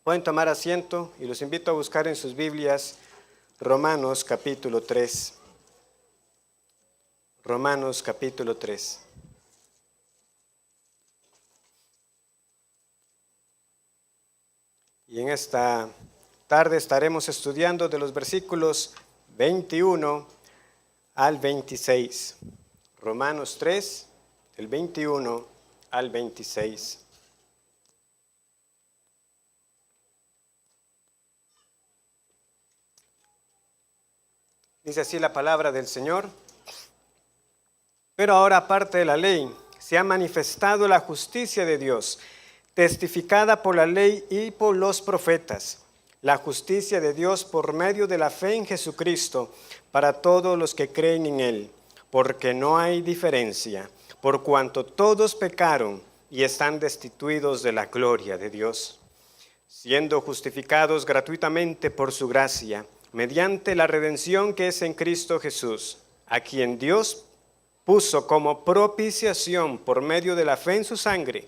Pueden tomar asiento y los invito a buscar en sus Biblias Romanos capítulo 3. Romanos capítulo 3. Y en esta tarde estaremos estudiando de los versículos 21 al 26. Romanos 3, del 21 al 26. Dice así la palabra del Señor. Pero ahora, aparte de la ley, se ha manifestado la justicia de Dios, testificada por la ley y por los profetas, la justicia de Dios por medio de la fe en Jesucristo, para todos los que creen en Él, porque no hay diferencia, por cuanto todos pecaron y están destituidos de la gloria de Dios, siendo justificados gratuitamente por su gracia, mediante la redención que es en Cristo Jesús, a quien Dios puso como propiciación por medio de la fe en su sangre,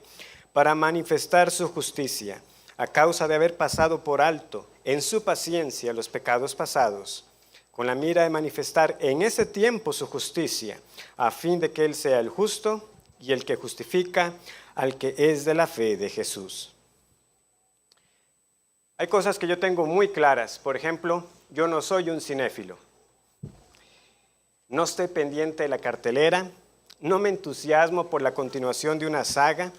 para manifestar su justicia, a causa de haber pasado por alto en su paciencia los pecados pasados, con la mira de manifestar en ese tiempo su justicia, a fin de que Él sea el justo y el que justifica al que es de la fe de Jesús. Hay cosas que yo tengo muy claras. Por ejemplo, yo no soy un cinéfilo. No estoy pendiente de la cartelera, no me entusiasmo por la continuación de una saga,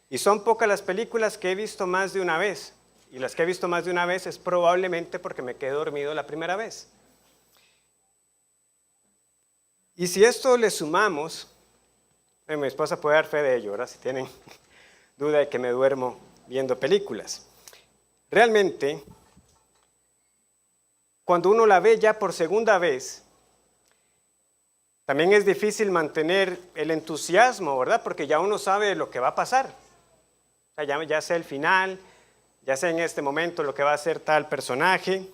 y son pocas las películas que he visto más de una vez. Y las que he visto más de una vez es probablemente porque me quedé dormido la primera vez. Y si esto le sumamos, mi esposa puede dar fe de ello, ¿verdad? Si tienen duda de que me duermo viendo películas. Realmente, cuando uno la ve ya por segunda vez, también es difícil mantener el entusiasmo, ¿verdad? Porque ya uno sabe lo que va a pasar. O sea, ya sé el final, ya sé en este momento lo que va a hacer tal personaje.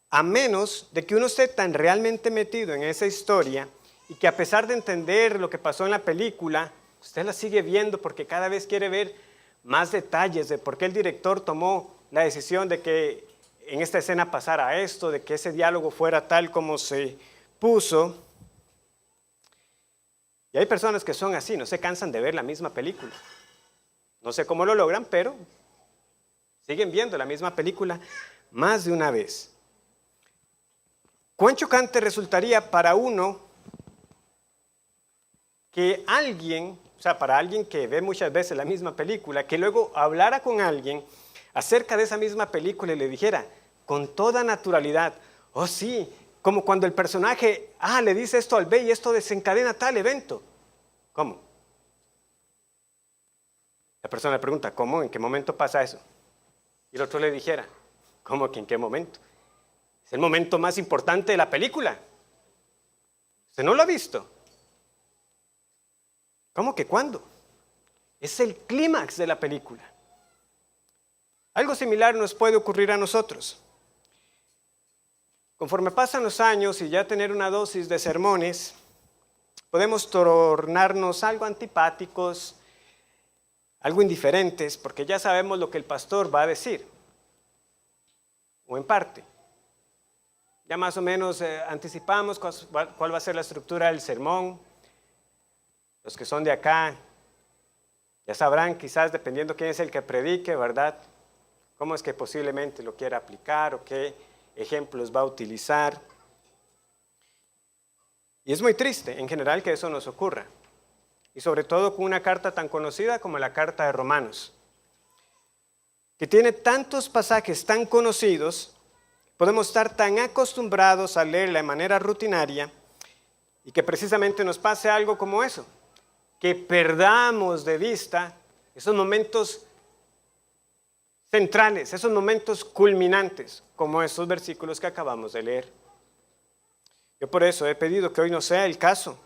A menos de que uno esté tan realmente metido en esa historia y que a pesar de entender lo que pasó en la película, usted la sigue viendo porque cada vez quiere ver más detalles de por qué el director tomó la decisión de que en esta escena pasara esto, de que ese diálogo fuera tal como se puso. Y hay personas que son así, no se cansan de ver la misma película. No sé cómo lo logran, pero siguen viendo la misma película más de una vez. ¿Cuán chocante resultaría para uno que alguien, o sea, para alguien que ve muchas veces la misma película, que luego hablara con alguien acerca de esa misma película y le dijera con toda naturalidad, oh sí, como cuando el personaje A le dice esto al B y esto desencadena tal evento? ¿Cómo? La persona le pregunta, ¿cómo? ¿En qué momento pasa eso? Y el otro le dijera, ¿cómo que en qué momento? Es el momento más importante de la película. ¿Usted no lo ha visto? ¿Cómo que cuándo? Es el clímax de la película. Algo similar nos puede ocurrir a nosotros. Conforme pasan los años y ya tener una dosis de sermones, podemos tornarnos algo antipáticos, algo indiferentes, porque ya sabemos lo que el pastor va a decir, o en parte. Ya más o menos anticipamos cuál va a ser la estructura del sermón. Los que son de acá ya sabrán, quizás dependiendo quién es el que predique, ¿verdad? Cómo es que posiblemente lo quiera aplicar o qué ejemplos va a utilizar. Y es muy triste en general que eso nos ocurra. Y sobre todo con una carta tan conocida como la carta de Romanos, que tiene tantos pasajes tan conocidos. Podemos estar tan acostumbrados a leerla de manera rutinaria y que precisamente nos pase algo como eso, que perdamos de vista esos momentos centrales, esos momentos culminantes, como esos versículos que acabamos de leer. Yo por eso he pedido que hoy no sea el caso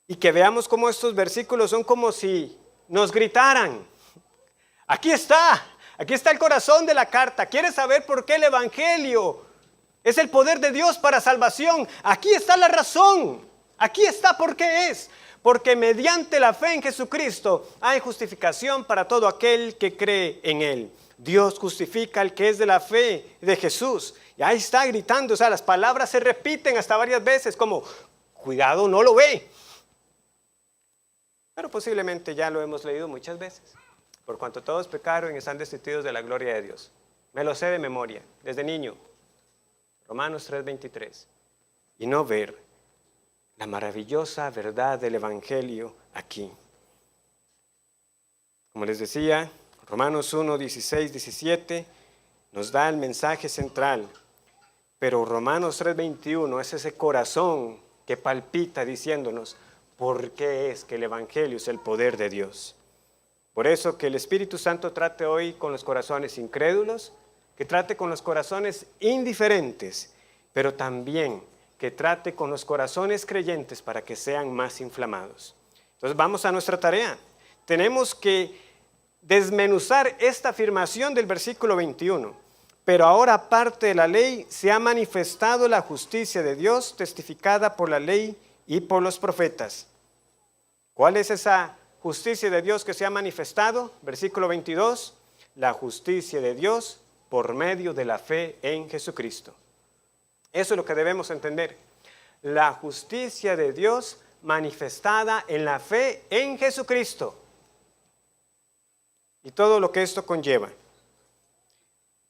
y que veamos cómo estos versículos son como si nos gritaran, aquí está el corazón de la carta. ¿Quieres saber por qué el evangelio es el poder de Dios para salvación? Aquí está la razón. Aquí está por qué es. porque mediante la fe en Jesucristo hay justificación para todo aquel que cree en Él. Dios justifica al que es de la fe de Jesús. Y ahí está gritando, o sea, las palabras se repiten hasta varias veces como, cuidado, no lo ve. Pero posiblemente ya lo hemos leído muchas veces. Por cuanto todos pecaron y están destituidos de la gloria de Dios. Me lo sé de memoria, desde niño. Romanos 3:23. Y no ver la maravillosa verdad del Evangelio aquí. Como les decía, Romanos 1:16, 17 nos da el mensaje central. Pero Romanos 3:21 es ese corazón que palpita diciéndonos, ¿por qué es que el Evangelio es el poder de Dios? Por eso que el Espíritu Santo trate hoy con los corazones incrédulos, que trate con los corazones indiferentes, pero también que trate con los corazones creyentes para que sean más inflamados. Entonces vamos a nuestra tarea. Tenemos que desmenuzar esta afirmación del versículo 21. Pero ahora, aparte de la ley, se ha manifestado la justicia de Dios, testificada por la ley y por los profetas. ¿Cuál es esa justicia de Dios que se ha manifestado? Versículo 22. La justicia de Dios por medio de la fe en Jesucristo. Eso es lo que debemos entender. La justicia de Dios manifestada en la fe en Jesucristo. Y todo lo que esto conlleva.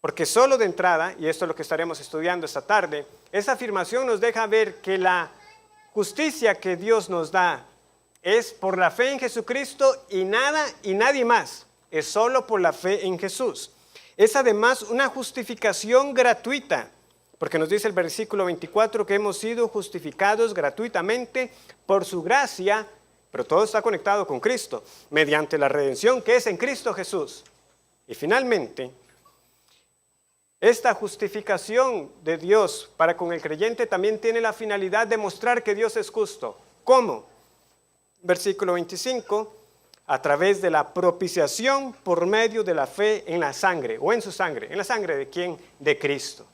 Porque solo de entrada, y esto es lo que estaremos estudiando esta tarde, esta afirmación nos deja ver que la justicia que Dios nos da es por la fe en Jesucristo y nada y nadie más. Es solo por la fe en Jesús. Es además una justificación gratuita, porque nos dice el versículo 24 que hemos sido justificados gratuitamente por su gracia, pero todo está conectado con Cristo, mediante la redención que es en Cristo Jesús. Y finalmente, esta justificación de Dios para con el creyente también tiene la finalidad de mostrar que Dios es justo. ¿Cómo? Versículo 25, a través de la propiciación por medio de la fe en la sangre, o en su sangre. ¿En la sangre de quién? De Cristo.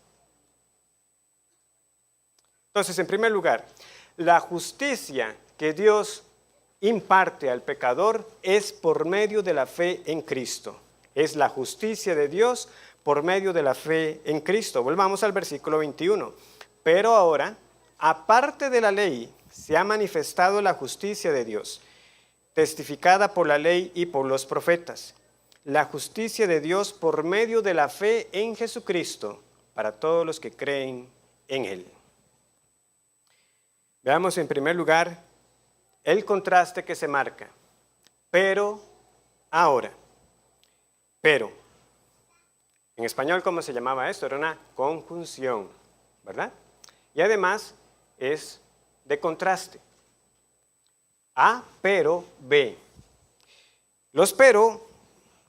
Entonces, en primer lugar, la justicia que Dios imparte al pecador es por medio de la fe en Cristo. Es la justicia de Dios por medio de la fe en Cristo. Volvamos al versículo 21. Pero ahora, aparte de la ley, se ha manifestado la justicia de Dios, testificada por la ley y por los profetas. La justicia de Dios por medio de la fe en Jesucristo, para todos los que creen en Él. Veamos en primer lugar el contraste que se marca. Pero ahora. Pero. En español, ¿cómo se llamaba esto? Era una conjunción, ¿verdad? Y además es de contraste. A, pero, B. Los pero,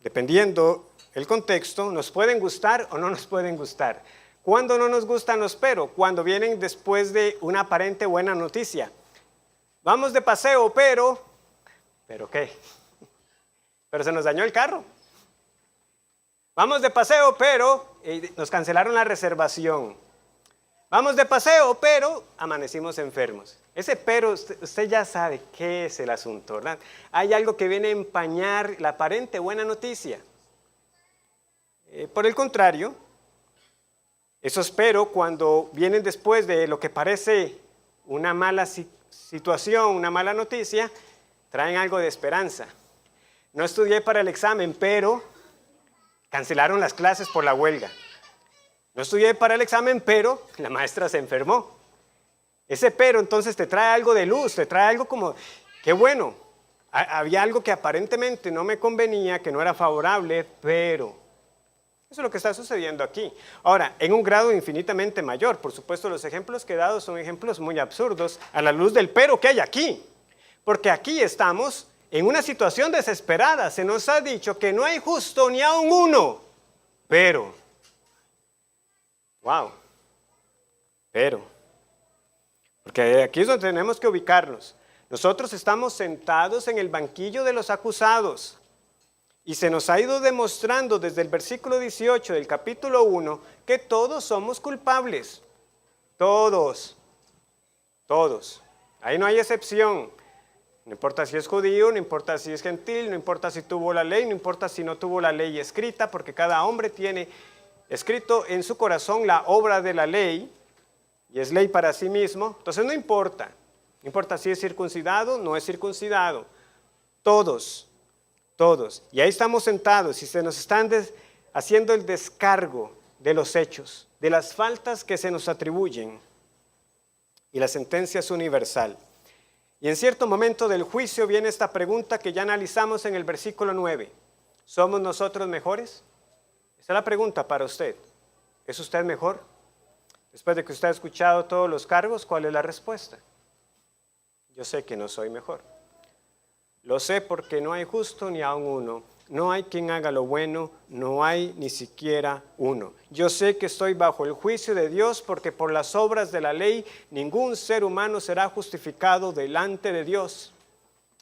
dependiendo el contexto, nos pueden gustar o no nos pueden gustar. ¿Cuándo no nos gustan los pero? Cuando vienen después de una aparente buena noticia. Vamos de paseo, ¿pero qué? Pero se nos dañó el carro. Vamos de paseo, pero nos cancelaron la reservación. Vamos de paseo, pero amanecimos enfermos. Ese pero, usted ya sabe qué es el asunto, ¿verdad? Hay algo que viene a empañar la aparente buena noticia. Por el contrario, esos pero, cuando vienen después de lo que parece una mala situación, una mala noticia, traen algo de esperanza. No estudié para el examen, pero cancelaron las clases por la huelga. No estudié para el examen, pero la maestra se enfermó. Ese pero entonces te trae algo de luz, te trae algo como, qué bueno, había algo que aparentemente no me convenía, que no era favorable, pero eso es lo que está sucediendo aquí. Ahora, en un grado infinitamente mayor, por supuesto los ejemplos que he dado son ejemplos muy absurdos a la luz del pero que hay aquí. Porque aquí estamos en una situación desesperada. Se nos ha dicho que no hay justo ni aun uno. Pero, wow, porque aquí es donde tenemos que ubicarnos. Nosotros estamos sentados en el banquillo de los acusados. Y se nos ha ido demostrando desde el versículo 18 del capítulo 1 que todos somos culpables. Todos. Ahí no hay excepción. No importa si es judío, no importa si es gentil, no importa si tuvo la ley, no importa si no tuvo la ley escrita, porque cada hombre tiene escrito en su corazón la obra de la ley, y es ley para sí mismo. Entonces no importa si es circuncidado, no es circuncidado. Todos. Y ahí estamos sentados y se nos están haciendo el descargo de los hechos, de las faltas que se nos atribuyen. Y la sentencia es universal. Y en cierto momento del juicio viene esta pregunta que ya analizamos en el versículo 9. ¿Somos nosotros mejores? Esa es la pregunta para usted. ¿Es usted mejor? Después de que usted ha escuchado todos los cargos, ¿cuál es la respuesta? Yo sé que no soy mejor. Lo sé porque no hay justo ni aun uno. No hay quien haga lo bueno, no hay ni siquiera uno. Yo sé que estoy bajo el juicio de Dios porque por las obras de la ley ningún ser humano será justificado delante de Dios.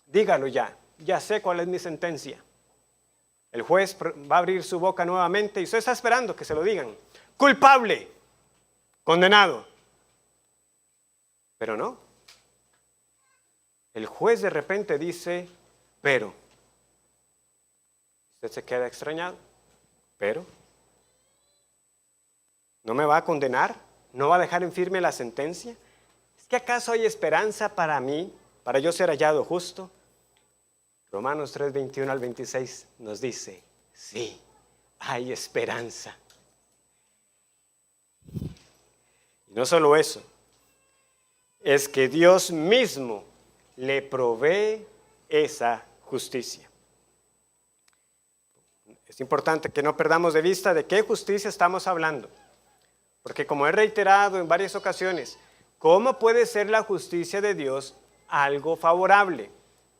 Dígalo ya sé cuál es mi sentencia. El juez va a abrir su boca nuevamente y usted está esperando que se lo digan. Culpable, condenado. Pero no. El juez de repente dice, pero. Usted se queda extrañado, pero. ¿No me va a condenar? ¿No va a dejar en firme la sentencia? ¿Es que acaso hay esperanza para mí, para yo ser hallado justo? Romanos 3, 21 al 26 nos dice, sí, hay esperanza. Y no solo eso, es que Dios mismo le provee esa justicia. Es importante que no perdamos de vista de qué justicia estamos hablando, porque como he reiterado en varias ocasiones, ¿cómo puede ser la justicia de Dios algo favorable?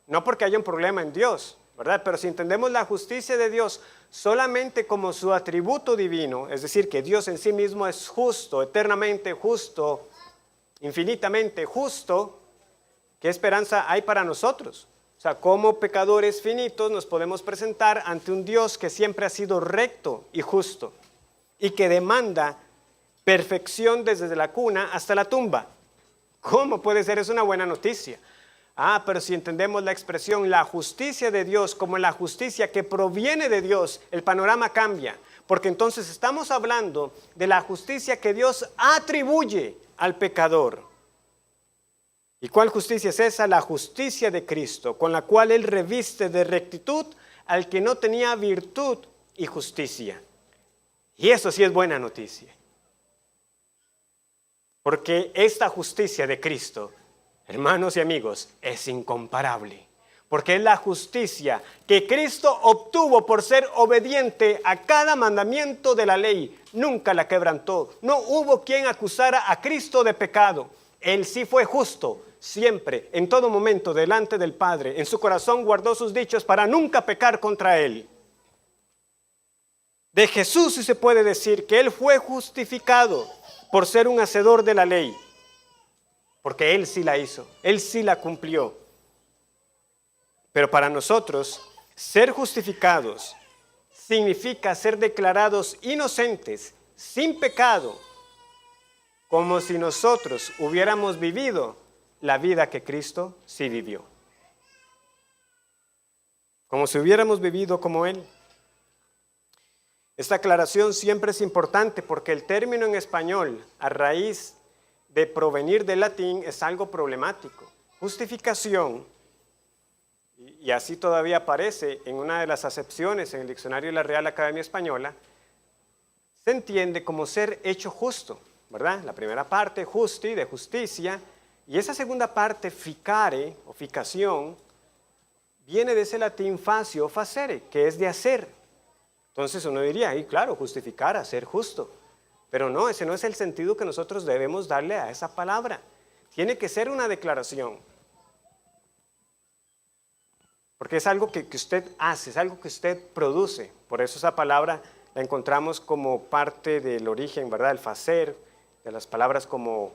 No porque haya un problema en Dios, ¿verdad? Pero si entendemos la justicia de Dios solamente como su atributo divino, es decir, que Dios en sí mismo es justo, eternamente justo, infinitamente justo, ¿qué esperanza hay para nosotros? O sea, como pecadores finitos nos podemos presentar ante un Dios que siempre ha sido recto y justo y que demanda perfección desde la cuna hasta la tumba. ¿Cómo puede ser? Es una buena noticia. Pero si entendemos la expresión la justicia de Dios como la justicia que proviene de Dios, el panorama cambia, porque entonces estamos hablando de la justicia que Dios atribuye al pecador. ¿Y cuál justicia es esa? La justicia de Cristo, con la cual Él reviste de rectitud al que no tenía virtud y justicia. Y eso sí es buena noticia. Porque esta justicia de Cristo, hermanos y amigos, es incomparable. Porque es la justicia que Cristo obtuvo por ser obediente a cada mandamiento de la ley. Nunca la quebrantó. No hubo quien acusara a Cristo de pecado. Él sí fue justo, siempre, en todo momento, delante del Padre. En su corazón guardó sus dichos para nunca pecar contra Él. De Jesús sí se puede decir que Él fue justificado por ser un hacedor de la ley. Porque Él sí la hizo, Él sí la cumplió. Pero para nosotros, ser justificados significa ser declarados inocentes, sin pecado, como si nosotros hubiéramos vivido la vida que Cristo sí vivió. Como si hubiéramos vivido como Él. Esta aclaración siempre es importante porque el término en español, a raíz de provenir del latín, es algo problemático. Justificación, y así todavía aparece en una de las acepciones en el diccionario de la Real Academia Española, se entiende como ser hecho justo, ¿verdad? La primera parte, justi, de justicia, y esa segunda parte, ficare o ficación, viene de ese latín facio o facere, que es de hacer. Entonces uno diría, y claro, justificar, hacer justo. Pero no, ese no es el sentido que nosotros debemos darle a esa palabra. Tiene que ser una declaración. Porque es algo que usted hace, es algo que usted produce. Por eso esa palabra la encontramos como parte del origen, ¿verdad? El facer, de las palabras como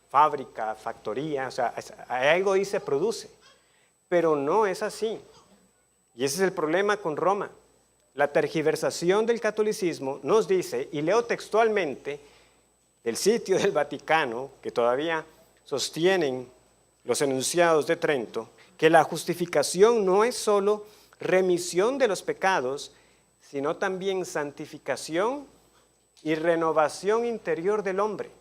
fábrica, factoría, o sea, algo ahí se produce. Pero no es así. Y ese es el problema con Roma. La tergiversación del catolicismo nos dice, y leo textualmente del sitio del Vaticano, que todavía sostienen los enunciados de Trento, que la justificación no es solo remisión de los pecados, sino también santificación y renovación interior del hombre.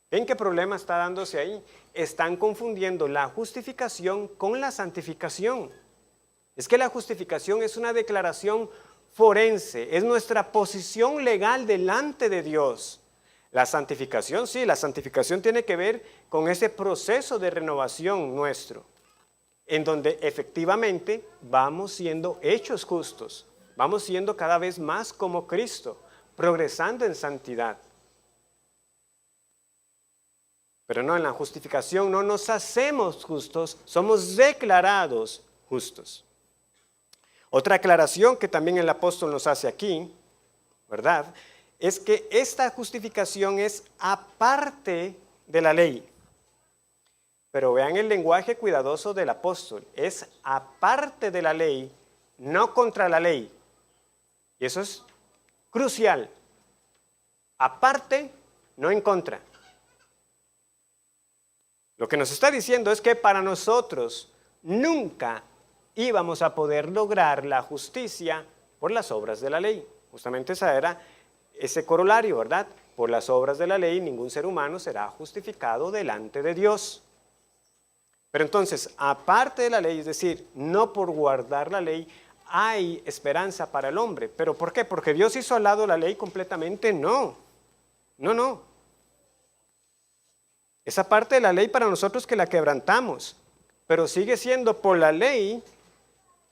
¿Ven qué problema está dándose ahí? Están confundiendo la justificación con la santificación. Es que la justificación es una declaración forense, es nuestra posición legal delante de Dios. La santificación, sí, la santificación tiene que ver con ese proceso de renovación nuestro, en donde efectivamente vamos siendo hechos justos, vamos siendo cada vez más como Cristo, progresando en santidad. Pero no, en la justificación no nos hacemos justos, somos declarados justos. Otra aclaración que también el apóstol nos hace aquí, ¿verdad?, es que esta justificación es aparte de la ley. Pero vean el lenguaje cuidadoso del apóstol, es aparte de la ley, no contra la ley. Y eso es crucial. Aparte, no en contra. Lo que nos está diciendo es que para nosotros nunca íbamos a poder lograr la justicia por las obras de la ley. Justamente esa era ese corolario, ¿verdad? Por las obras de la ley ningún ser humano será justificado delante de Dios. Pero entonces, aparte de la ley, es decir, no por guardar la ley, hay esperanza para el hombre. ¿Pero por qué? ¿Porque Dios hizo al lado la ley completamente? No. Esa parte de la ley para nosotros que la quebrantamos, pero sigue siendo por la ley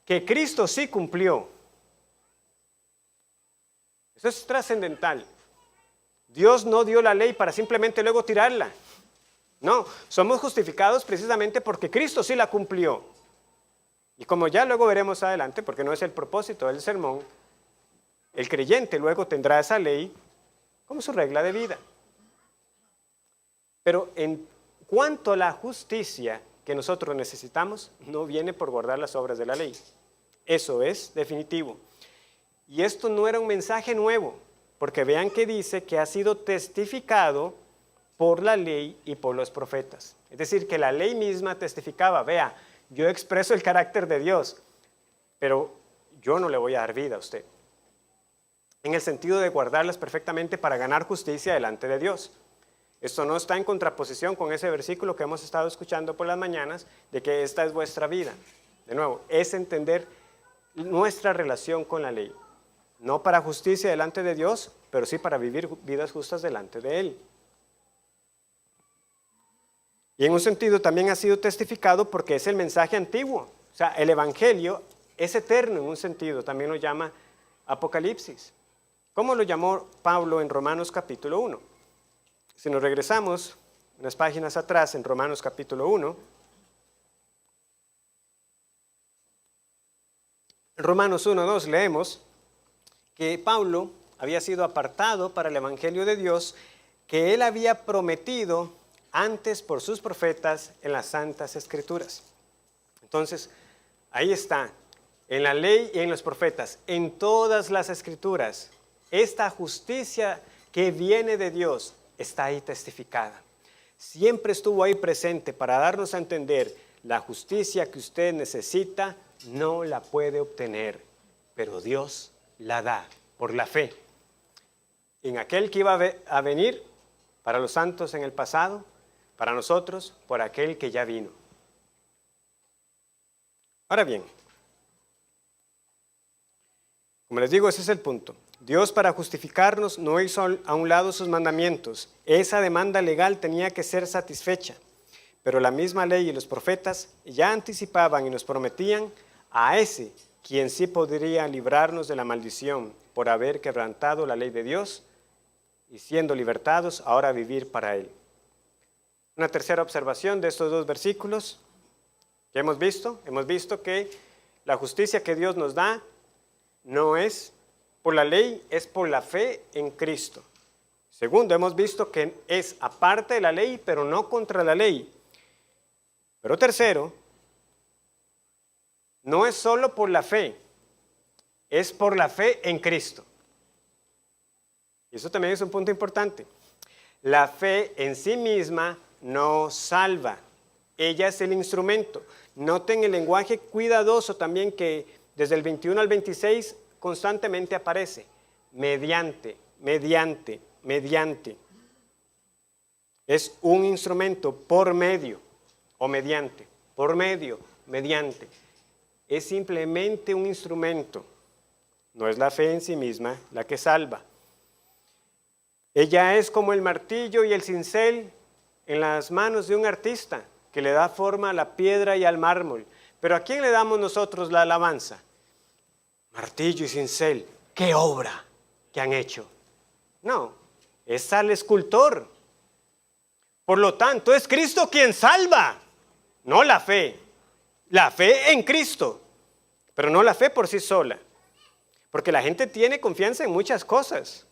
que Cristo sí cumplió. Eso es trascendental. Dios no dio la ley para simplemente luego tirarla. No, somos justificados precisamente porque Cristo sí la cumplió. Y como ya luego veremos adelante, porque no es el propósito del sermón, el creyente luego tendrá esa ley como su regla de vida. Pero en cuanto a la justicia que nosotros necesitamos, no viene por guardar las obras de la ley. Eso es definitivo. Y esto no era un mensaje nuevo, porque vean que dice que ha sido testificado por la ley y por los profetas. Es decir, que la ley misma testificaba, vea, yo expreso el carácter de Dios, pero yo no le voy a dar vida a usted. En el sentido de guardarlas perfectamente para ganar justicia delante de Dios. Esto no está en contraposición con ese versículo que hemos estado escuchando por las mañanas, de que esta es vuestra vida. De nuevo, es entender nuestra relación con la ley. No para justicia delante de Dios, pero sí para vivir vidas justas delante de Él. Y en un sentido también ha sido testificado porque es el mensaje antiguo. O sea, el Evangelio es eterno en un sentido, también lo llama Apocalipsis. ¿Cómo lo llamó Pablo en Romanos capítulo 1? Si nos regresamos unas páginas atrás en Romanos capítulo 1, en Romanos 1:2 leemos que Pablo había sido apartado para el Evangelio de Dios, que él había prometido antes por sus profetas en las Santas Escrituras. Entonces, ahí está, en la ley y en los profetas, en todas las Escrituras, esta justicia que viene de Dios está ahí testificada. Siempre estuvo ahí presente para darnos a entender la justicia que usted necesita no la puede obtener, pero Dios la da por la fe en aquel que iba a venir para los santos en el pasado, para nosotros, por aquel que ya vino. Ahora bien, como les digo, ese es el punto. Dios, para justificarnos, no hizo a un lado sus mandamientos. Esa demanda legal tenía que ser satisfecha, pero la misma ley y los profetas ya anticipaban y nos prometían a ese quien sí podría librarnos de la maldición por haber quebrantado la ley de Dios y siendo libertados, ahora vivir para Él. Una tercera observación de estos dos versículos que hemos visto que la justicia que Dios nos da no es por la ley, es por la fe en Cristo. Segundo, hemos visto que es aparte de la ley, pero no contra la ley. Pero tercero, no es solo por la fe, es por la fe en Cristo. Y eso también es un punto importante. La fe en sí misma no salva. ella es el instrumento. Noten el lenguaje cuidadoso también que desde el 21 al 26 constantemente aparece. Mediante, mediante, mediante. Es un instrumento por medio o mediante, por medio, mediante. Es simplemente un instrumento. No es la fe en sí misma la que salva. Ella es como el martillo y el cincel en las manos de un artista que le da forma a la piedra y al mármol. Pero ¿a quién le damos nosotros la alabanza? Martillo y cincel, ¿qué obra que han hecho? No, es al escultor. Por lo tanto, es Cristo quien salva, no la fe. La fe en Cristo, pero no la fe por sí sola. Porque la gente tiene confianza en muchas cosas.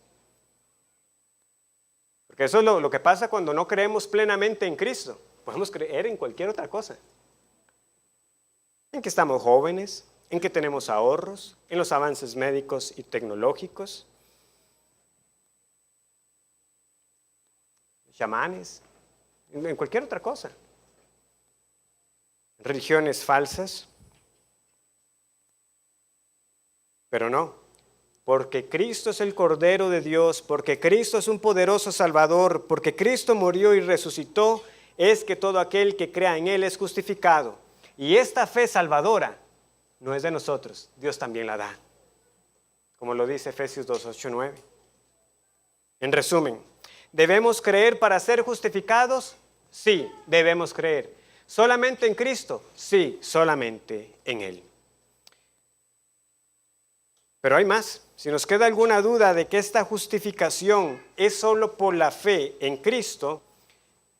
Porque eso es lo que pasa cuando no creemos plenamente en Cristo. Podemos creer en cualquier otra cosa. En que estamos jóvenes, en que tenemos ahorros, en los avances médicos y tecnológicos, chamanes, en cualquier otra cosa. Religiones falsas. Pero no, porque Cristo es el Cordero de Dios, porque Cristo es un poderoso Salvador, porque Cristo murió y resucitó, es que todo aquel que crea en Él es justificado. Y esta fe salvadora no es de nosotros, Dios también la da. Como lo dice Efesios 2, 8, 9. En resumen, ¿debemos creer para ser justificados? Sí, debemos creer. ¿Solamente en Cristo? Sí, solamente en Él. Pero hay más. Si nos queda alguna duda de que esta justificación es solo por la fe en Cristo,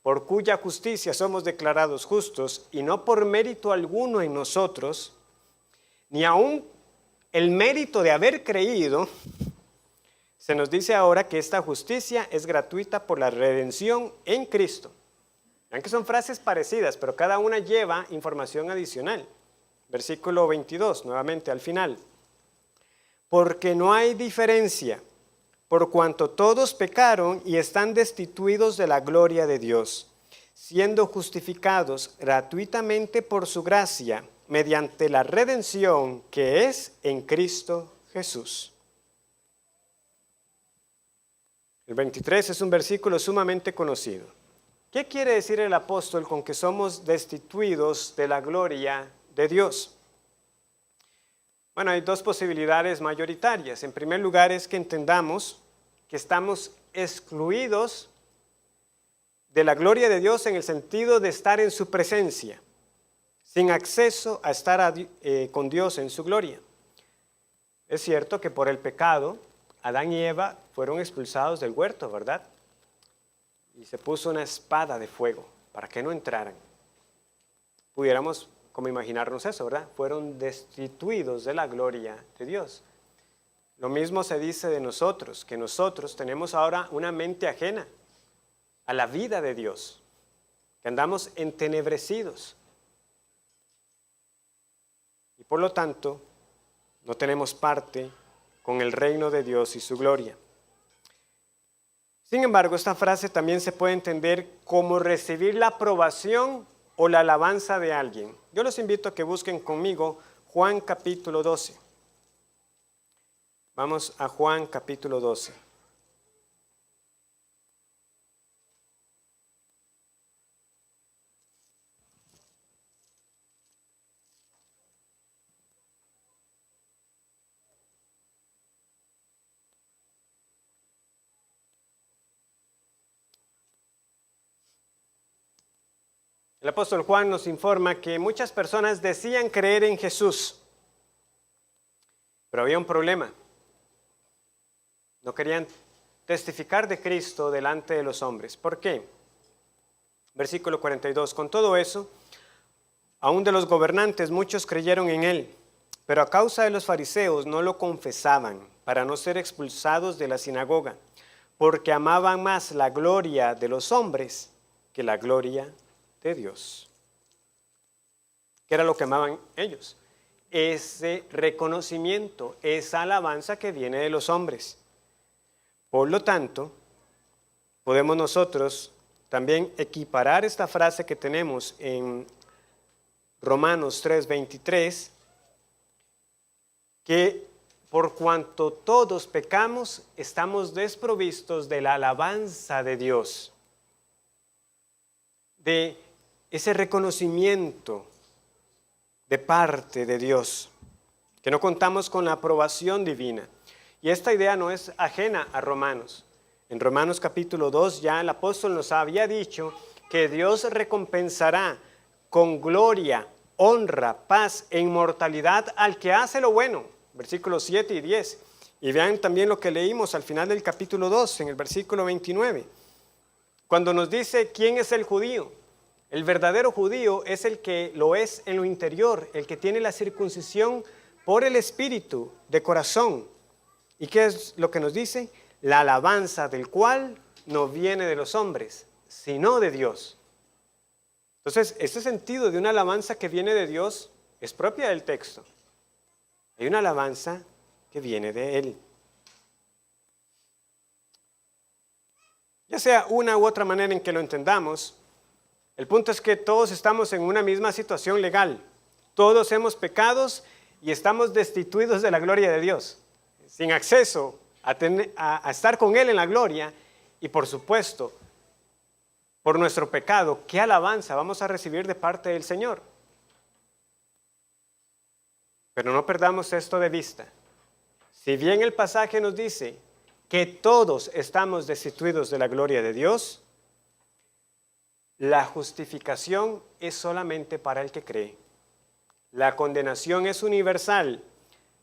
por cuya justicia somos declarados justos y no por mérito alguno en nosotros, ni aún el mérito de haber creído, se nos dice ahora que esta justicia es gratuita por la redención en Cristo. Vean que son frases parecidas, pero cada una lleva información adicional. Versículo 22, nuevamente al final. Porque no hay diferencia, por cuanto todos pecaron y están destituidos de la gloria de Dios, siendo justificados gratuitamente por su gracia, mediante la redención que es en Cristo Jesús. El 23 es un versículo sumamente conocido. ¿Qué quiere decir el apóstol con que somos destituidos de la gloria de Dios? Bueno, hay dos posibilidades mayoritarias. En primer lugar es que entendamos que estamos excluidos de la gloria de Dios en el sentido de estar en su presencia, sin acceso a estar con Dios en su gloria. Es cierto que por el pecado, Adán y Eva fueron expulsados del huerto, ¿verdad? Y se puso una espada de fuego para que no entraran. Pudiéramos como imaginarnos eso, ¿verdad? Fueron destituidos de la gloria de Dios. Lo mismo se dice de nosotros, que nosotros tenemos ahora una mente ajena a la vida de Dios, que andamos entenebrecidos. Y por lo tanto, no tenemos parte con el reino de Dios y su gloria. Sin embargo, esta frase también se puede entender como recibir la aprobación o la alabanza de alguien. Yo los invito a que busquen conmigo Juan capítulo 12. Vamos a Juan capítulo 12. El apóstol Juan nos informa que muchas personas decían creer en Jesús, pero había un problema. No querían testificar de Cristo delante de los hombres. ¿Por qué? Versículo 42. Con todo eso, aún de los gobernantes muchos creyeron en él, pero a causa de los fariseos no lo confesaban para no ser expulsados de la sinagoga, porque amaban más la gloria de los hombres que la gloria de Dios. ¿Qué era lo que amaban ellos? Ese reconocimiento, esa alabanza que viene de los hombres. Por lo tanto, podemos nosotros también equiparar esta frase que tenemos en Romanos 3:23, que por cuanto todos pecamos, estamos desprovistos de la alabanza de Dios, de ese reconocimiento de parte de Dios, que no contamos con la aprobación divina. Y esta idea no es ajena a Romanos. En Romanos capítulo 2 ya el apóstol nos había dicho que Dios recompensará con gloria, honra, paz e inmortalidad al que hace lo bueno. Versículos 7 y 10. Y vean también lo que leímos al final del capítulo 2, en el versículo 29. Cuando nos dice quién es el judío. El verdadero judío es el que lo es en lo interior, el que tiene la circuncisión por el espíritu de corazón. ¿Y qué es lo que nos dice? La alabanza del cual no viene de los hombres, sino de Dios. Entonces, este sentido de una alabanza que viene de Dios es propia del texto. Hay una alabanza que viene de Él. Ya sea una u otra manera en que lo entendamos, el punto es que todos estamos en una misma situación legal. Todos hemos pecado y estamos destituidos de la gloria de Dios, sin acceso a estar con Él en la gloria. Y por supuesto, por nuestro pecado, ¿qué alabanza vamos a recibir de parte del Señor? Pero no perdamos esto de vista. Si bien el pasaje nos dice que todos estamos destituidos de la gloria de Dios, la justificación es solamente para el que cree. La condenación es universal,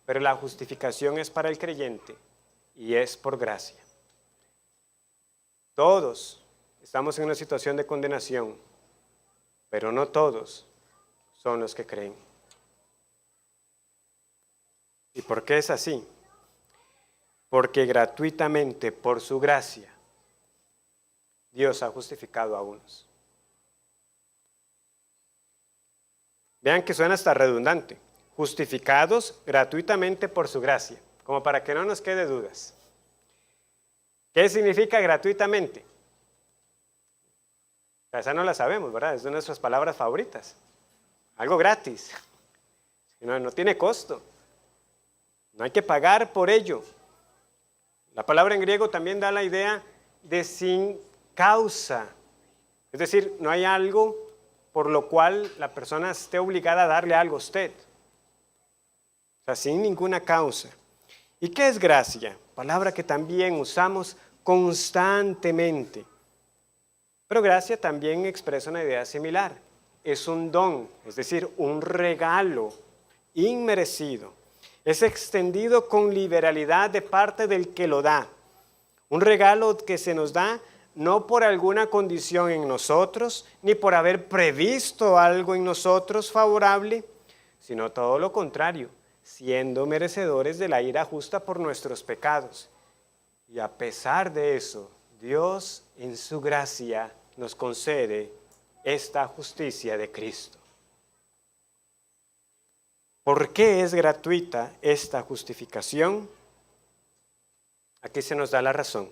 pero la justificación es para el creyente y es por gracia. Todos estamos en una situación de condenación, pero no todos son los que creen. ¿Y por qué es así? Porque gratuitamente, por su gracia, Dios ha justificado a unos. Vean que suena hasta redundante. Justificados gratuitamente por su gracia, como para que no nos quede dudas. ¿Qué significa gratuitamente? Esa no la sabemos, ¿verdad? Es de nuestras palabras favoritas. Algo gratis. No tiene costo. No hay que pagar por ello. La palabra en griego también da la idea de sin causa. Es decir, no hay algo por lo cual la persona esté obligada a darle algo a usted. O sea, sin ninguna causa. ¿Y qué es gracia? Palabra que también usamos constantemente. Pero gracia también expresa una idea similar. Es un don, es decir, un regalo inmerecido. Es extendido con liberalidad de parte del que lo da. Un regalo que se nos da no por alguna condición en nosotros, ni por haber previsto algo en nosotros favorable, sino todo lo contrario, siendo merecedores de la ira justa por nuestros pecados. Y a pesar de eso, Dios en su gracia nos concede esta justicia de Cristo. ¿Por qué es gratuita esta justificación? Aquí se nos da la razón.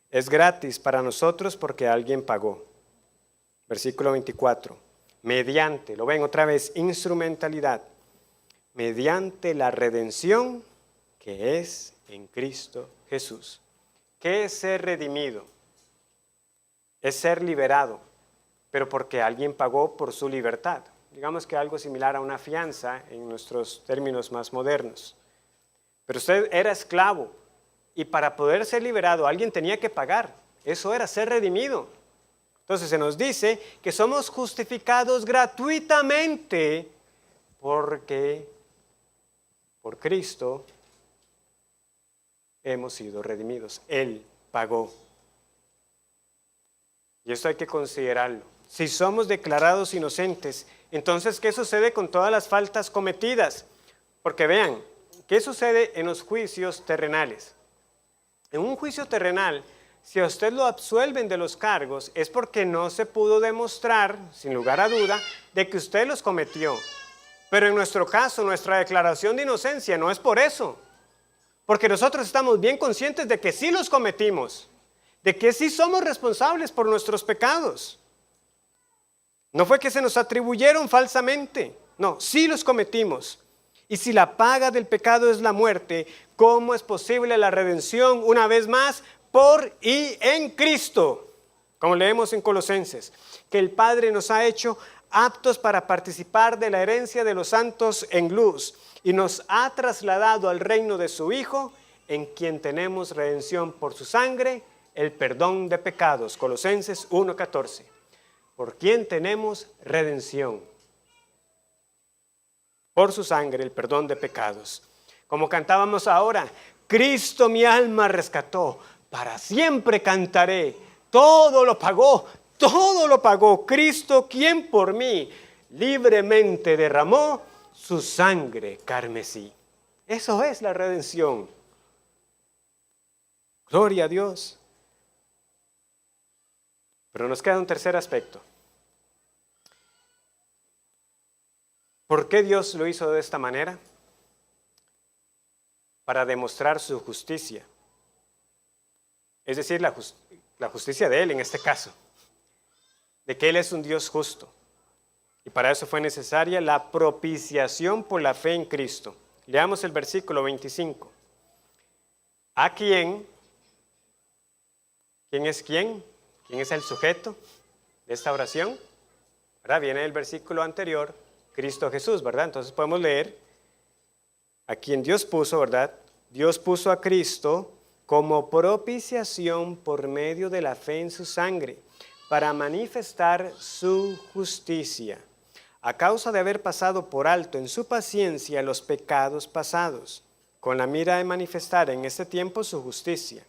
Es gratis para nosotros porque alguien pagó. Versículo 24. Mediante, lo ven otra vez, instrumentalidad. Mediante la redención que es en Cristo Jesús. ¿Qué es ser redimido? Es ser liberado, pero porque alguien pagó por su libertad. Digamos que algo similar a una fianza en nuestros términos más modernos. Pero usted era esclavo y para poder ser liberado alguien tenía que pagar. Eso era ser redimido. Entonces se nos dice que somos justificados gratuitamente porque por Cristo hemos sido redimidos. Él pagó. Y esto hay que considerarlo. Si somos declarados inocentes, entonces, ¿qué sucede con todas las faltas cometidas? Porque vean, ¿qué sucede en los juicios terrenales? En un juicio terrenal, si a usted lo absuelven de los cargos, es porque no se pudo demostrar, sin lugar a duda, de que usted los cometió. Pero en nuestro caso, nuestra declaración de inocencia no es por eso. Porque nosotros estamos bien conscientes de que sí los cometimos, de que sí somos responsables por nuestros pecados. No fue que se nos atribuyeron falsamente, no, sí los cometimos. Y si la paga del pecado es la muerte, ¿cómo es posible la redención una vez más por y en Cristo? Como leemos en Colosenses, que el Padre nos ha hecho aptos para participar de la herencia de los santos en luz y nos ha trasladado al reino de su Hijo, en quien tenemos redención por su sangre, el perdón de pecados. Colosenses 1:14. Por quien tenemos redención. Por su sangre, el perdón de pecados. Como cantábamos ahora, Cristo mi alma rescató, para siempre cantaré. Todo lo pagó Cristo, quien por mí libremente derramó su sangre carmesí. Eso es la redención. Gloria a Dios. Pero nos queda un tercer aspecto. ¿Por qué Dios lo hizo de esta manera? Para demostrar su justicia. Es decir, la justicia de Él en este caso. De que Él es un Dios justo. Y para eso fue necesaria la propiciación por la fe en Cristo. Leamos el versículo 25. ¿A quién? ¿Quién es quién? ¿Quién es el sujeto de esta oración? Ahora viene el versículo anterior, Cristo Jesús, ¿verdad? Entonces podemos leer a quien Dios puso, ¿verdad? Dios puso a Cristo como propiciación por medio de la fe en su sangre, para manifestar su justicia, a causa de haber pasado por alto en su paciencia los pecados pasados, con la mira de manifestar en este tiempo su justicia,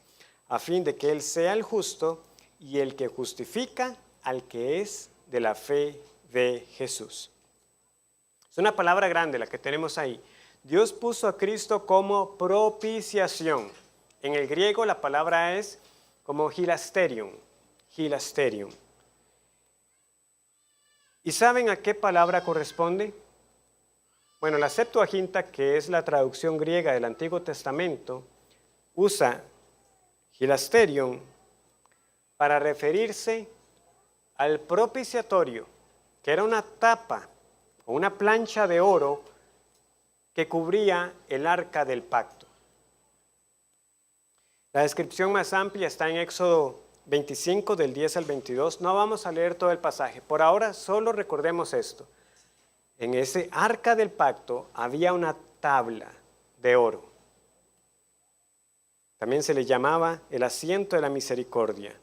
a fin de que Él sea el justo y el que justifica al que es de la fe de Jesús. Es una palabra grande la que tenemos ahí. Dios puso a Cristo como propiciación. En el griego la palabra es como hilasterion. Hilasterion. ¿Y saben a qué palabra corresponde? Bueno, la Septuaginta, que es la traducción griega del Antiguo Testamento, usa hilasterion para referirse al propiciatorio, que era una tapa o una plancha de oro que cubría el arca del pacto. La descripción más amplia está en Éxodo 25, del 10 al 22. No vamos a leer todo el pasaje. Por ahora solo recordemos esto. En ese arca del pacto había una tabla de oro. También se le llamaba el asiento de la misericordia.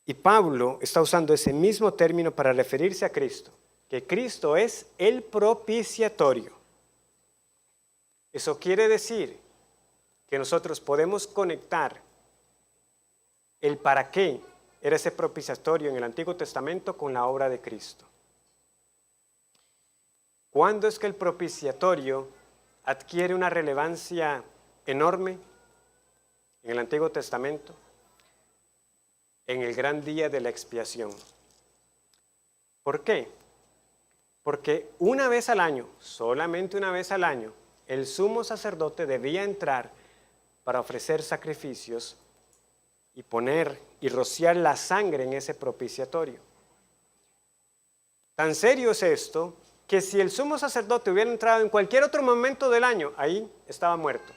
Y Pablo está usando ese mismo término para referirse a Cristo, que Cristo es el propiciatorio. Eso quiere decir que nosotros podemos conectar el para qué era ese propiciatorio en el Antiguo Testamento con la obra de Cristo. ¿Cuándo es que el propiciatorio adquiere una relevancia enorme en el Antiguo Testamento? En el gran día de la expiación. ¿Por qué? Porque una vez al año, solamente una vez al año, el sumo sacerdote debía entrar para ofrecer sacrificios y poner y rociar la sangre en ese propiciatorio. Tan serio es esto que si el sumo sacerdote hubiera entrado en cualquier otro momento del año, ahí estaba muerto.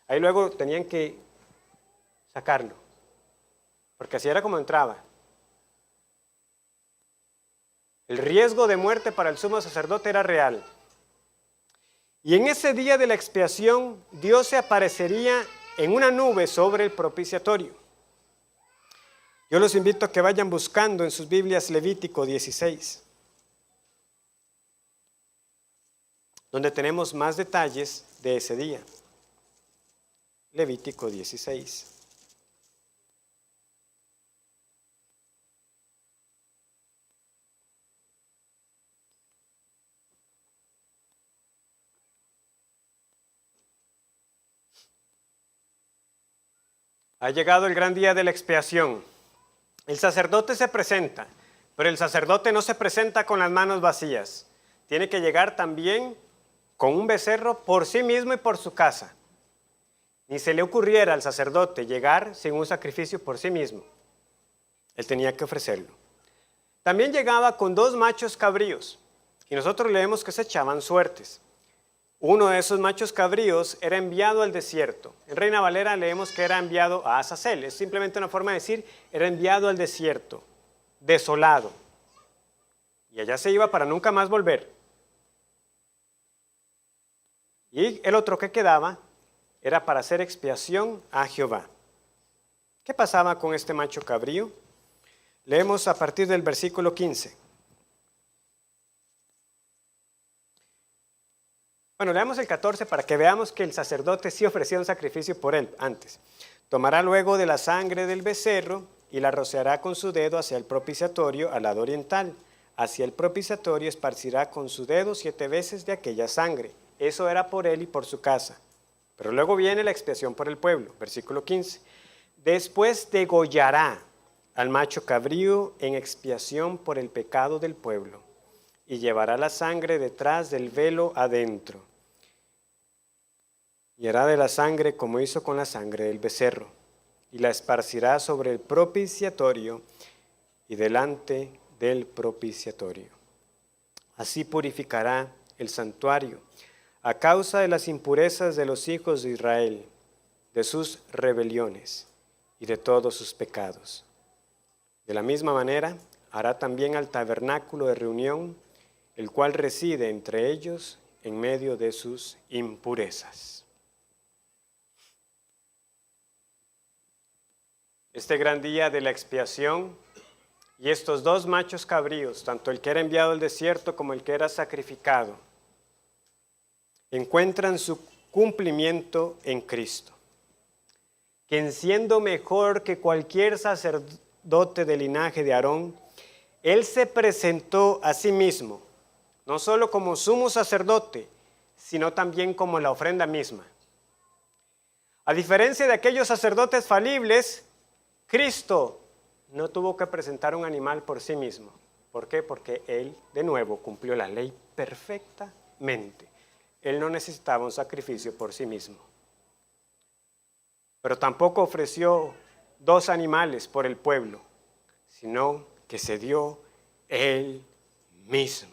Ahí luego tenían que sacarlo, porque así era como entraba. El riesgo de muerte para el sumo sacerdote era real. Y en ese día de la expiación, Dios se aparecería en una nube sobre el propiciatorio. Yo los invito a que vayan buscando en sus Biblias Levítico 16, donde tenemos más detalles de ese día. Levítico 16. Ha llegado el gran día de la expiación. El sacerdote se presenta, pero el sacerdote no se presenta con las manos vacías. Tiene que llegar también con un becerro por sí mismo y por su casa. ni se le ocurriera al sacerdote llegar sin un sacrificio por sí mismo. Él tenía que ofrecerlo. También llegaba con 2 machos cabríos, y nosotros leemos que se echaban suertes. Uno de esos machos cabríos era enviado al desierto. En Reina Valera leemos que era enviado a Azazel. Es simplemente una forma de decir, era enviado al desierto, desolado. Y allá se iba para nunca más volver. Y el otro que quedaba era para hacer expiación a Jehová. ¿Qué pasaba con este macho cabrío? Leemos a partir del versículo 15. Bueno, leamos el 14 para que veamos que el sacerdote sí ofrecía un sacrificio por él antes. Tomará luego de la sangre del becerro y la rociará con su dedo hacia el propiciatorio al lado oriental. Hacia el propiciatorio esparcirá con su dedo 7 veces de aquella sangre. Eso era por él y por su casa. Pero luego viene la expiación por el pueblo, versículo 15. Después degollará al macho cabrío en expiación por el pecado del pueblo y llevará la sangre detrás del velo adentro. Y hará de la sangre como hizo con la sangre del becerro, y la esparcirá sobre el propiciatorio y delante del propiciatorio. Así purificará el santuario a causa de las impurezas de los hijos de Israel, de sus rebeliones y de todos sus pecados. De la misma manera, hará también al tabernáculo de reunión, el cual reside entre ellos en medio de sus impurezas. Este gran día de la expiación y estos 2 machos cabríos, tanto el que era enviado al desierto como el que era sacrificado, encuentran su cumplimiento en Cristo, quien siendo mejor que cualquier sacerdote del linaje de Aarón, Él se presentó a sí mismo, no solo como sumo sacerdote, sino también como la ofrenda misma. A diferencia de aquellos sacerdotes falibles, Cristo no tuvo que presentar un animal por sí mismo. ¿Por qué? Porque Él, de nuevo, cumplió la ley perfectamente. Él no necesitaba un sacrificio por sí mismo. Pero tampoco ofreció 2 animales por el pueblo, sino que se dio Él mismo.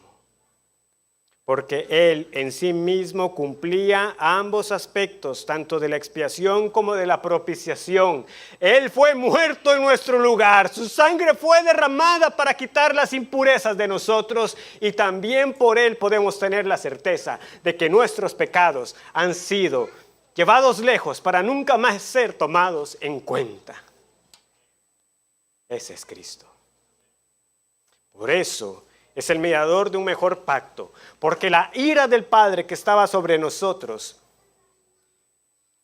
Porque Él en sí mismo cumplía ambos aspectos, tanto de la expiación como de la propiciación. Él fue muerto en nuestro lugar, su sangre fue derramada para quitar las impurezas de nosotros y también por Él podemos tener la certeza de que nuestros pecados han sido llevados lejos para nunca más ser tomados en cuenta. Ese es Cristo. Por eso es el mediador de un mejor pacto, porque la ira del Padre que estaba sobre nosotros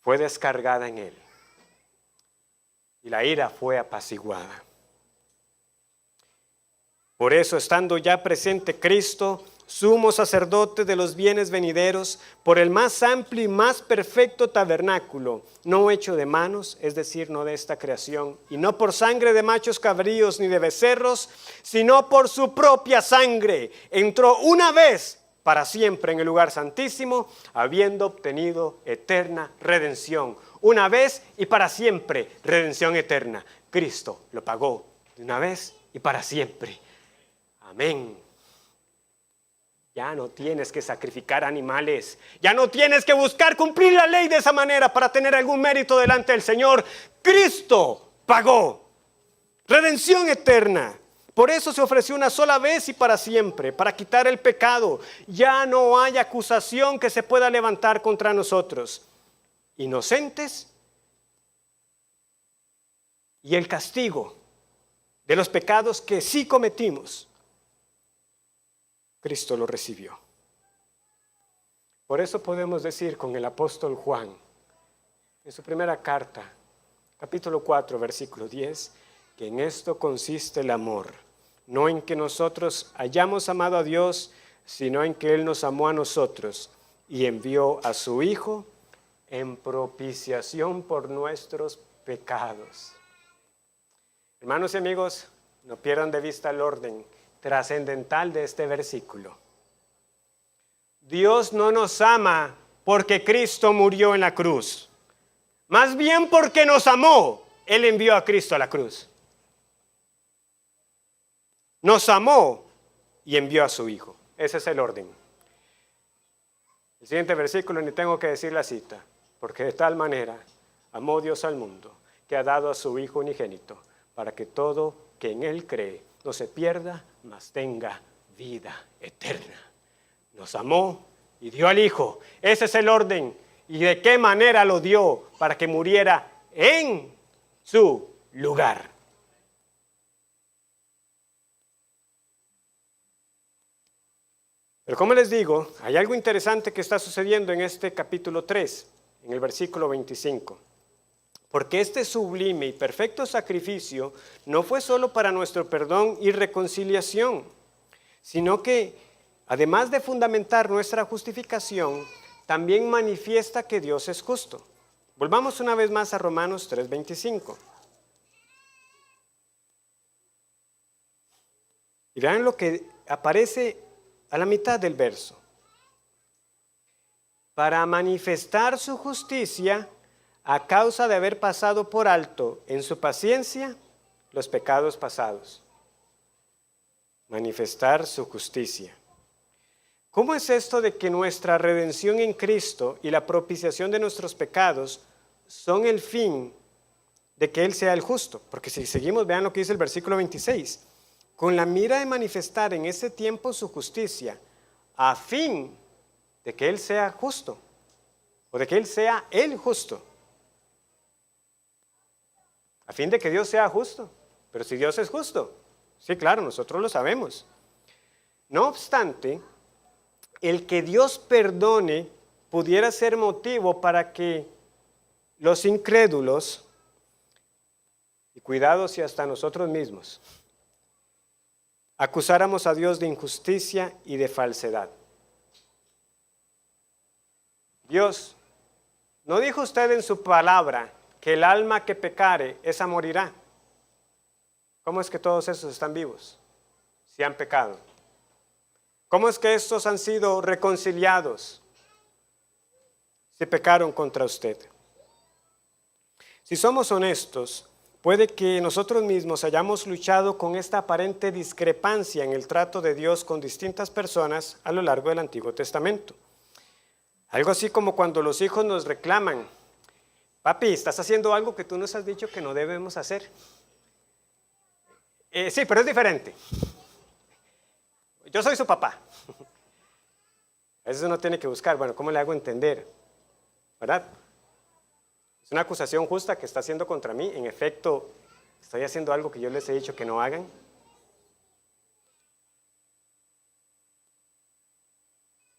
fue descargada en Él. Y la ira fue apaciguada. Por eso, estando ya presente Cristo, sumo sacerdote de los bienes venideros, por el más amplio y más perfecto tabernáculo, no hecho de manos, es decir, no de esta creación, y no por sangre de machos cabríos ni de becerros, sino por su propia sangre, entró una vez para siempre en el lugar santísimo, habiendo obtenido eterna redención. Una vez y para siempre, redención eterna. Cristo lo pagó de una vez y para siempre. Amén. Ya no tienes que sacrificar animales. Ya no tienes que buscar cumplir la ley de esa manera para tener algún mérito delante del Señor. Cristo pagó. Redención eterna. Por eso se ofreció una sola vez y para siempre, para quitar el pecado. Ya no hay acusación que se pueda levantar contra nosotros. Inocentes. Y el castigo de los pecados que sí cometimos, Cristo lo recibió. Por eso podemos decir con el apóstol Juan, en su primera carta, capítulo 4, versículo 10, que en esto consiste el amor, no en que nosotros hayamos amado a Dios, sino en que Él nos amó a nosotros y envió a su Hijo en propiciación por nuestros pecados. Hermanos y amigos, no pierdan de vista el orden trascendental de este versículo. Dios no nos ama porque Cristo murió en la cruz. Más bien porque nos amó, Él envió a Cristo a la cruz. Nos amó y envió a su Hijo. Ese es el orden. El siguiente versículo, ni tengo que decir la cita, porque de tal manera amó Dios al mundo, que ha dado a su Hijo unigénito, para que todo que en Él cree no se pierda, mas tenga vida eterna. Nos amó y dio al Hijo. Ese es el orden. ¿Y de qué manera lo dio? Para que muriera en su lugar. Pero como les digo, hay algo interesante que está sucediendo en este capítulo 3, en el versículo 25. Porque este sublime y perfecto sacrificio no fue solo para nuestro perdón y reconciliación, sino que, además de fundamentar nuestra justificación, también manifiesta que Dios es justo. Volvamos una vez más a Romanos 3:25. Y vean lo que aparece a la mitad del verso. Para manifestar su justicia a causa de haber pasado por alto en su paciencia los pecados pasados. Manifestar su justicia. ¿Cómo es esto de que nuestra redención en Cristo y la propiciación de nuestros pecados son el fin de que Él sea el justo? Porque si seguimos, vean lo que dice el versículo 26. Con la mira de manifestar en ese tiempo su justicia, a fin de que Él sea justo, o de que Él sea el justo. A fin de que Dios sea justo. Pero si Dios es justo, sí, claro, nosotros lo sabemos. No obstante, el que Dios perdone pudiera ser motivo para que los incrédulos, y cuidado si hasta nosotros mismos, acusáramos a Dios de injusticia y de falsedad. Dios, ¿no dijo usted en su palabra que el alma que pecare, esa morirá? ¿Cómo es que todos esos están vivos si han pecado? ¿Cómo es que estos han sido reconciliados si pecaron contra usted? Si somos honestos, puede que nosotros mismos hayamos luchado con esta aparente discrepancia en el trato de Dios con distintas personas a lo largo del Antiguo Testamento. Algo así como cuando los hijos nos reclaman: papi, estás haciendo algo que tú nos has dicho que no debemos hacer. Sí, pero es diferente. Yo soy su papá. A veces uno tiene que buscar, bueno, ¿cómo le hago entender? ¿Verdad? Es una acusación justa que está haciendo contra mí. En efecto, estoy haciendo algo que yo les he dicho que no hagan.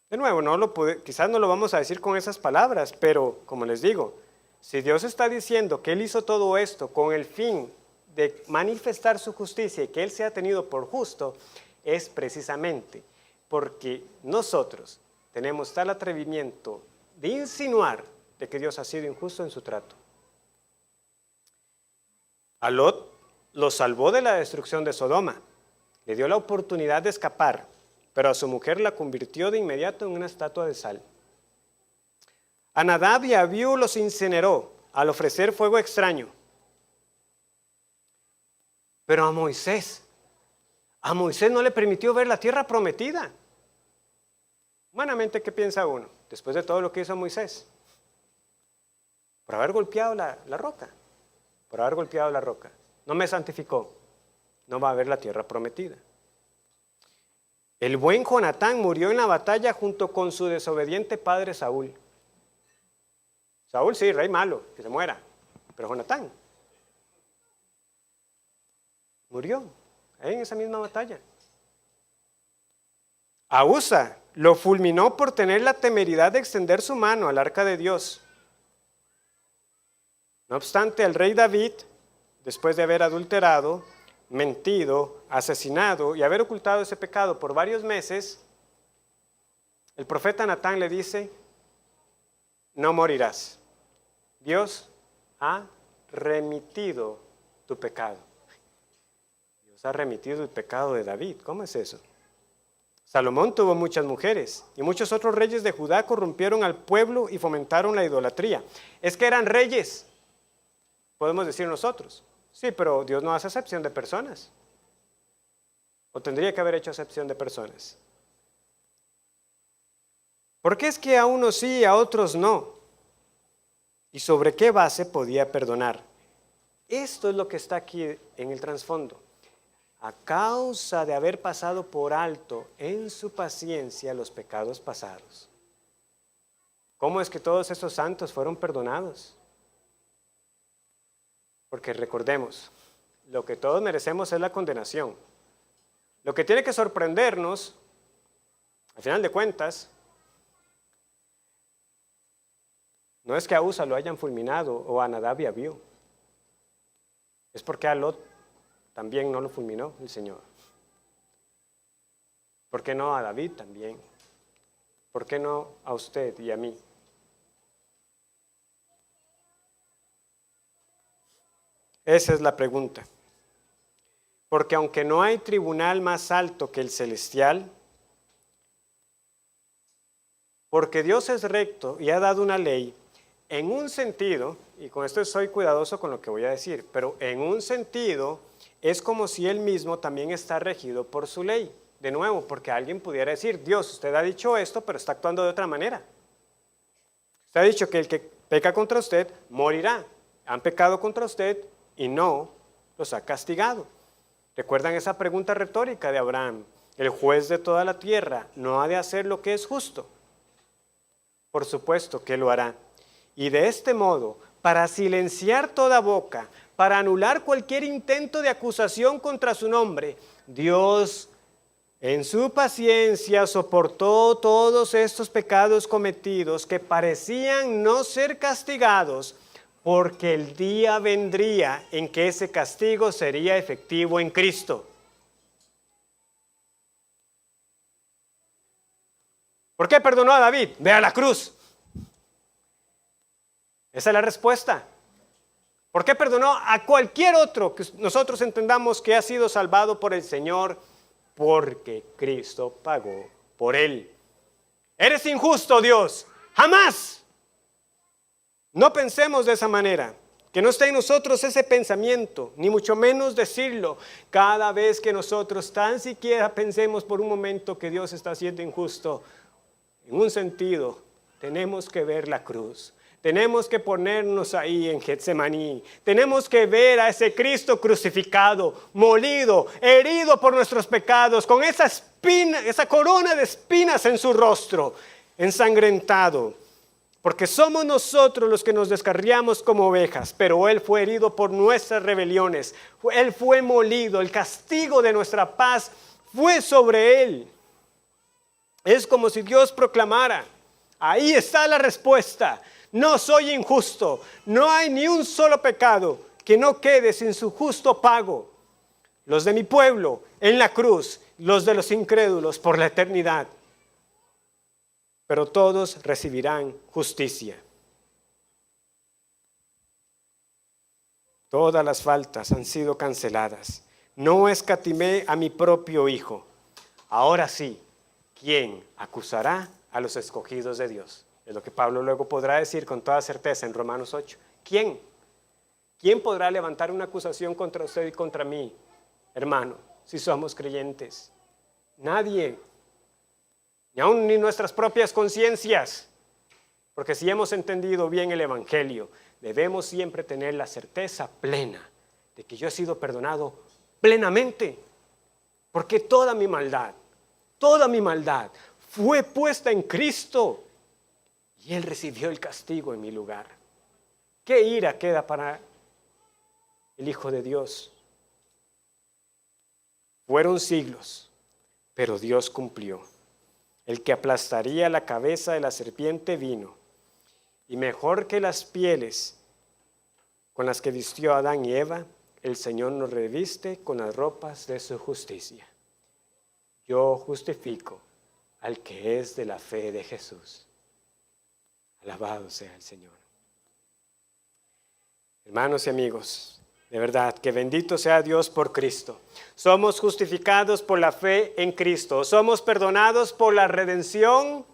De nuevo, quizás no lo vamos a decir con esas palabras, pero como les digo, si Dios está diciendo que Él hizo todo esto con el fin de manifestar su justicia y que Él sea tenido por justo, es precisamente porque nosotros tenemos tal atrevimiento de insinuar de que Dios ha sido injusto en su trato. A Lot lo salvó de la destrucción de Sodoma, le dio la oportunidad de escapar, pero a su mujer la convirtió de inmediato en una estatua de sal. A Nadab y a Abiú los incineró al ofrecer fuego extraño. Pero a Moisés no le permitió ver la tierra prometida. Humanamente, ¿qué piensa uno después de todo lo que hizo Moisés? Por haber golpeado la roca. Por haber golpeado la roca. No me santificó. No va a ver la tierra prometida. El buen Jonatán murió en la batalla junto con su desobediente padre Saúl. Saúl sí, rey malo, que se muera. Pero Jonatán murió en esa misma batalla. A Usa lo fulminó por tener la temeridad de extender su mano al arca de Dios. No obstante, el rey David, después de haber adulterado, mentido, asesinado y haber ocultado ese pecado por varios meses, el profeta Natán le dice: no morirás. Dios ha remitido tu pecado. Dios ha remitido el pecado de David. ¿Cómo es eso? Salomón tuvo muchas mujeres y muchos otros reyes de Judá corrompieron al pueblo y fomentaron la idolatría. Es que eran reyes, podemos decir nosotros. Sí, pero Dios no hace excepción de personas. ¿O tendría que haber hecho excepción de personas? ¿Por qué es que a unos sí y a otros no? ¿Y sobre qué base podía perdonar? Esto es lo que está aquí en el trasfondo. A causa de haber pasado por alto en su paciencia los pecados pasados. ¿Cómo es que todos esos santos fueron perdonados? Porque recordemos, lo que todos merecemos es la condenación. Lo que tiene que sorprendernos, al final de cuentas, no es que a Usa lo hayan fulminado o a Nadab y Abiú. Es porque a Lot también no lo fulminó el Señor. ¿Por qué no a David también? ¿Por qué no a usted y a mí? Esa es la pregunta. Porque aunque no hay tribunal más alto que el celestial, porque Dios es recto y ha dado una ley, en un sentido, y con esto soy cuidadoso con lo que voy a decir, pero en un sentido es como si Él mismo también está regido por su ley. De nuevo, porque alguien pudiera decir, Dios, usted ha dicho esto, pero está actuando de otra manera. Usted ha dicho que el que peca contra usted morirá. Han pecado contra usted y no los ha castigado. ¿Recuerdan esa pregunta retórica de Abraham? ¿El juez de toda la tierra no ha de hacer lo que es justo? Por supuesto que lo hará. Y de este modo, para silenciar toda boca, para anular cualquier intento de acusación contra su nombre, Dios en su paciencia soportó todos estos pecados cometidos que parecían no ser castigados, porque el día vendría en que ese castigo sería efectivo en Cristo. ¿Por qué perdonó a David? Ve a la cruz. Esa es la respuesta. ¿Por qué perdonó a cualquier otro que nosotros entendamos que ha sido salvado por el Señor? Porque Cristo pagó por él. ¿Eres injusto, Dios? ¡Jamás! No pensemos de esa manera. Que no esté en nosotros ese pensamiento, ni mucho menos decirlo. Cada vez que nosotros tan siquiera pensemos por un momento que Dios está siendo injusto, en un sentido, tenemos que ver la cruz. Tenemos que ponernos ahí en Getsemaní. Tenemos que ver a ese Cristo crucificado, molido, herido por nuestros pecados, con esa espina, esa corona de espinas en su rostro, ensangrentado. Porque somos nosotros los que nos descarriamos como ovejas, pero Él fue herido por nuestras rebeliones. Él fue molido, el castigo de nuestra paz fue sobre Él. Es como si Dios proclamara, ahí está la respuesta. No soy injusto, no hay ni un solo pecado que no quede sin su justo pago. Los de mi pueblo en la cruz, los de los incrédulos por la eternidad. Pero todos recibirán justicia. Todas las faltas han sido canceladas. No escatimé a mi propio Hijo. Ahora sí, ¿quién acusará a los escogidos de Dios? Es lo que Pablo luego podrá decir con toda certeza en Romanos 8. ¿Quién? ¿Quién podrá levantar una acusación contra usted y contra mí, hermano, si somos creyentes? Nadie. Ni aun ni nuestras propias conciencias. Porque si hemos entendido bien el Evangelio, debemos siempre tener la certeza plena de que yo he sido perdonado plenamente. Porque toda mi maldad fue puesta en Cristo. Y Él recibió el castigo en mi lugar. ¿Qué ira queda para el Hijo de Dios? Fueron siglos, pero Dios cumplió. El que aplastaría la cabeza de la serpiente vino. Y mejor que las pieles con las que vistió a Adán y Eva, el Señor nos reviste con las ropas de su justicia. Yo justifico al que es de la fe de Jesús. Alabado sea el Señor. Hermanos y amigos, De verdad, que bendito sea Dios por Cristo. Somos justificados por la fe en Cristo. Somos perdonados por la redención,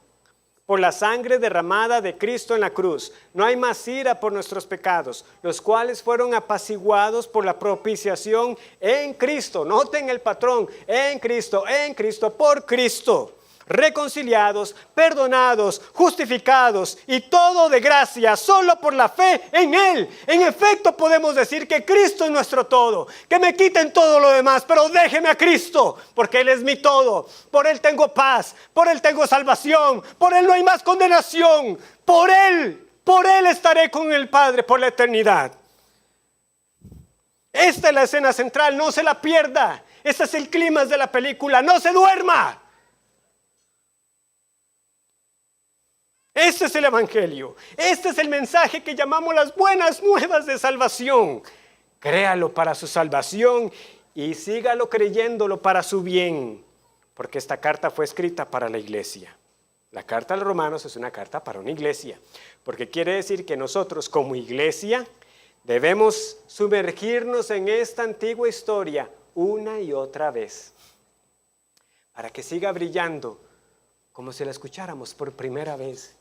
por la sangre derramada de Cristo en la cruz. No hay más ira por nuestros pecados, los cuales fueron apaciguados por la propiciación en Cristo. Noten el patrón, en Cristo, por Cristo. Reconciliados, perdonados, justificados y todo de gracia, solo por la fe en Él. En efecto, podemos decir que Cristo es nuestro todo, que me quiten todo lo demás, pero déjeme a Cristo, porque Él es mi todo. Por Él tengo paz, por Él tengo salvación, por Él no hay más condenación, por Él estaré con el Padre por la eternidad. Esta es la escena central, no se la pierda. Este es el clímax de la película, no se duerma. Este es el Evangelio. Este es el mensaje que llamamos las buenas nuevas de salvación. Créalo para su salvación y sígalo creyéndolo para su bien. Porque esta carta fue escrita para la iglesia. La carta a los romanos es una carta para una iglesia. Porque quiere decir que nosotros como iglesia debemos sumergirnos en esta antigua historia una y otra vez. Para que siga brillando como si la escucháramos por primera vez.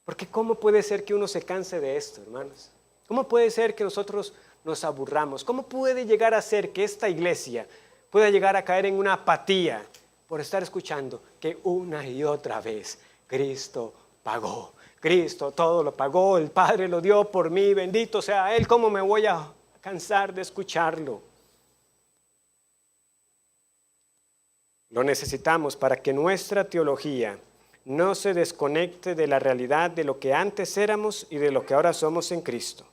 Porque ¿cómo puede ser que uno se canse de esto, hermanos? ¿Cómo puede ser que nosotros nos aburramos? ¿Cómo puede llegar a ser que esta iglesia pueda llegar a caer en una apatía por estar escuchando que una y otra vez Cristo pagó? Cristo todo lo pagó, el Padre lo dio por mí, bendito sea Él. ¿Cómo me voy a cansar de escucharlo? Lo necesitamos para que nuestra teología no se desconecte de la realidad de lo que antes éramos y de lo que ahora somos en Cristo,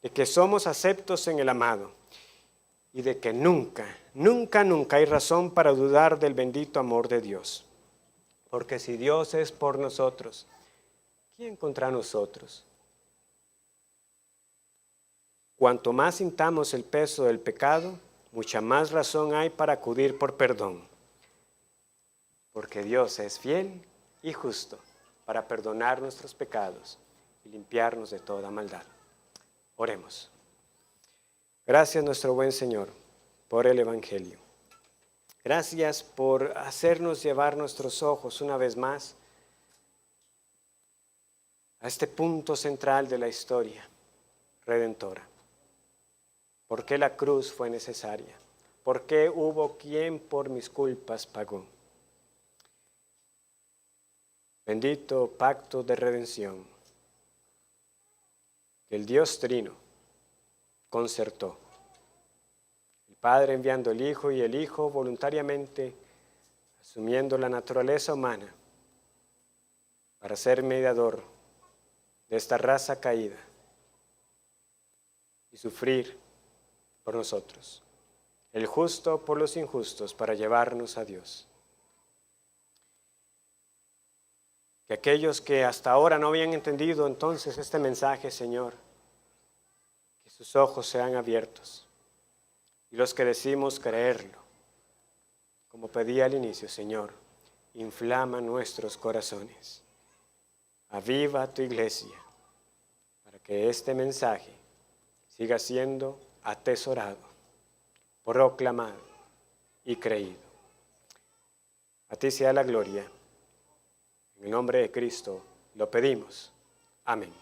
de que somos aceptos en el amado y de que nunca hay razón para dudar del bendito amor de Dios. Porque si Dios es por nosotros, ¿quién contra nosotros? Cuanto más sintamos el peso del pecado, mucha más razón hay para acudir por perdón. Porque Dios es fiel y justo para perdonar nuestros pecados y limpiarnos de toda maldad. Oremos. Gracias, nuestro buen Señor, por el Evangelio. Gracias por hacernos llevar nuestros ojos una vez más a este punto central de la historia redentora. ¿Por qué la cruz fue necesaria? ¿Por qué hubo quien por mis culpas pagó? Bendito pacto de redención que el Dios Trino concertó. El Padre enviando el Hijo y el Hijo voluntariamente asumiendo la naturaleza humana para ser mediador de esta raza caída y sufrir por nosotros. El justo por los injustos para llevarnos a Dios. Que aquellos que hasta ahora no habían entendido entonces este mensaje, Señor, que sus ojos sean abiertos. Y los que decimos creerlo, como pedí al inicio, Señor, inflama nuestros corazones. Aviva tu iglesia para que este mensaje siga siendo atesorado, proclamado y creído. A ti sea la gloria. En el nombre de Cristo lo pedimos. Amén.